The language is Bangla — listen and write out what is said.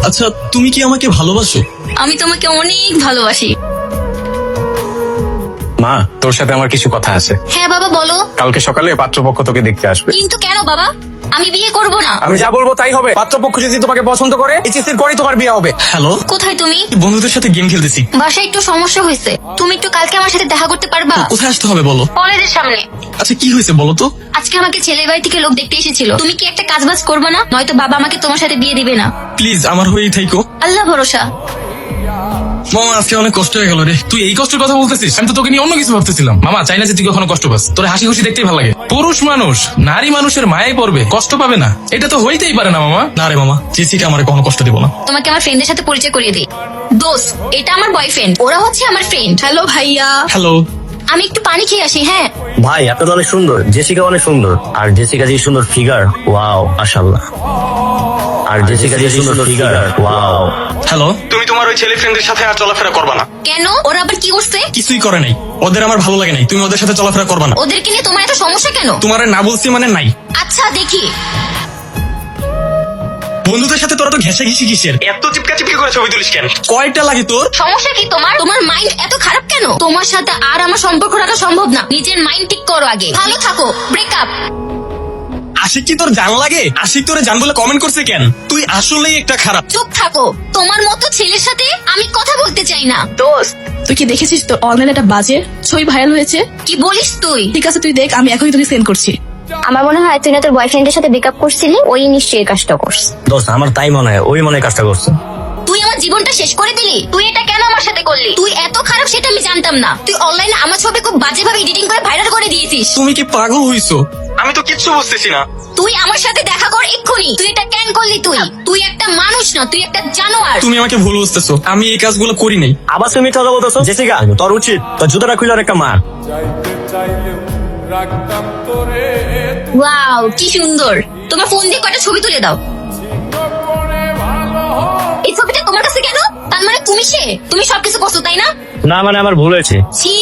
আচ্ছা, তুমি কি আমাকে ভালোবাসো? আমি তোমাকে অনেক ভালোবাসি। মা, তোর সাথে আমার কিছু কথা আছে। হ্যাঁ বাবা বলো। কালকে সকালে পাত্রপক্ষ তোকে দেখতে আসবে। কিন্তু কেন বাবা? আমি বিয়ে করব না। আমি যা বলবো তাই হবে। পাত্রপক্ষ যদি তোমাকে পছন্দ করে এইচএসসির পরেই তোমার বিয়ে হবে। হ্যালো, কোথায় তুমি? বন্ধুদের সাথে গেম খেলতেছি। বাসায় একটু সমস্যা হয়েছে, তুমি একটু কালকে আমার সাথে দেখা করতে পারবা? কোথায় আসতে হবে বলো? কলেজের সামনে। আচ্ছা, কি হয়েছে বলো তো? আজকে আমাকে ছেলের বাড়ি থেকে লোক দেখতে এসেছিল। তুমি কি একটা কাজ বাজ করবে না? নয়তো বাবা আমাকে তোমার সাথে বিয়ে দিবে না। প্লিজ আমার হয়েই থাইকো। আল্লাহ ভরসা। মামা, আজকে অনেক কষ্ট হয়ে গেল রে। তুই এই কষ্টের কথা বলতেছিস? আমি তো তোকে নিয়ে অন্য কিছু ভাবতেছিলাম। মামা চাই না যে তুই কখনো কষ্ট পাস। তোর হাসি খুশি দেখতেই ভালো লাগে। পুরুষ মানুষ নারী মানুষের মায়ে পড়বে, কষ্ট পাবে না, এটা তো হইতেই পারে না মামা। না রে মামা, জেসিকা আমার কখনো কষ্ট দিব না। তোমাকে আমার ফ্রেন্ডের সাথে পরিচয় করিয়ে দিই। দোস্ত, এটা আমার বয়ফ্রেন্ড, ওরা হচ্ছে আমার ফ্রেন্ড। হ্যালো ভাইয়া। হ্যালো। আমি একটু পানি খেয়ে আসি। হ্যাঁ ভাই, আপনি তো অনেক সুন্দর, জেসিকা অনেক সুন্দর। আর জেসিকা যে সুন্দর ফিগার, ওয়াও মাশাআল্লাহ। আর জেসিকা যে সুন্দর ফিগার, ওয়াও। হ্যালো। তুমি তোমার ওই ছেলে ফ্রেন্ডের সাথে আর চলাফেরা করবা না। কেন? ওরা আবার কি করছে? কিছুই করে নাই, ওদের আমার ভালো লাগে নাই। তুমি ওদের সাথে চলাফেরা করবা না। ওদেরকে নিয়ে তোমার এত সমস্যা কেন? তোমার না বলছি মানে নাই। আচ্ছা দেখি। বন্ধুদের সাথে তোরা তো ঘেঁষা ঘেঁষি কিসের? এত চিপকা চিপকি করে ছবি তুলিস কেন? কয়টা লাগে তোর? সমস্যা কি তোমার? তোমার মাইন্ড এত খারাপ কেন? তোমার সাথে আর আমার সম্পর্ক রাখা সম্ভব না। নিজের মাইন্ড ঠিক করো আগে। ভালো থাকো। ব্রেকআপ। আশিক কি তোর জান লাগে? আশিক তোরে জান বলে কমেন্ট করছে কেন? তুই আসলেই একটা খারাপ। চুপ থাকো। তোমার মতো ছেলের সাথে আমি কথা বলতে চাই না। দোস্ত, তুই কি দেখেছিস তোর অনলাইনে একটা বাজে ছবি ভাইরাল হয়েছে? কি বলিস তুই? ঠিক আছে, তুই দেখ, আমি এখনই তোকে সেন্ড করছি। আমার মনে হয় তুই না তোর বয়ফ্রেন্ডের সাথে ব্রেকআপ করছিলি, ওই নিশ্চয়ই এই কাজটা করছে। দোস্ত, আমার তাই মনে হয়, ওই মনে হয় কাজটা করছে। তুই আমার জীবনটা শেষ করে দিলি। তুই এটা কেন আমার সাথে করলি? তুই এত খারাপ সেটা আমি জানতাম না। তুই অনলাইনে আমার ছবি খুব বাজেভাবে এডিটিং করে ভাইরাল করে দিয়েছিস। তুমি কি পাগল হইছো? আমি তো কিচ্ছু বুঝতেছি না। তুই আমার সাথে দেখা কর এক্ষুনি। তুই এটা কেন করলি? তুই একটা মানুষ না, তুই একটা জানোয়ার। তুমি আমাকে ভুল বুঝতেছো, আমি এই কাজগুলো করি নাই। আবার তুমি মিথ্যা কথা বলতেছো। জেসিকা, তোর উচিত তোর জুতোটা খুলে একটা মার। ওয়াও, কি সুন্দর। তোমার ফোন দিয়ে কয়টা ছবি তুলে দাও। এই ছবিটা তোমার কাছে কেন? তার মানে তুমি সে? তুমি সবকিছু করছো তাই না? না মানে আমার ভুল হয়েছে। ছি।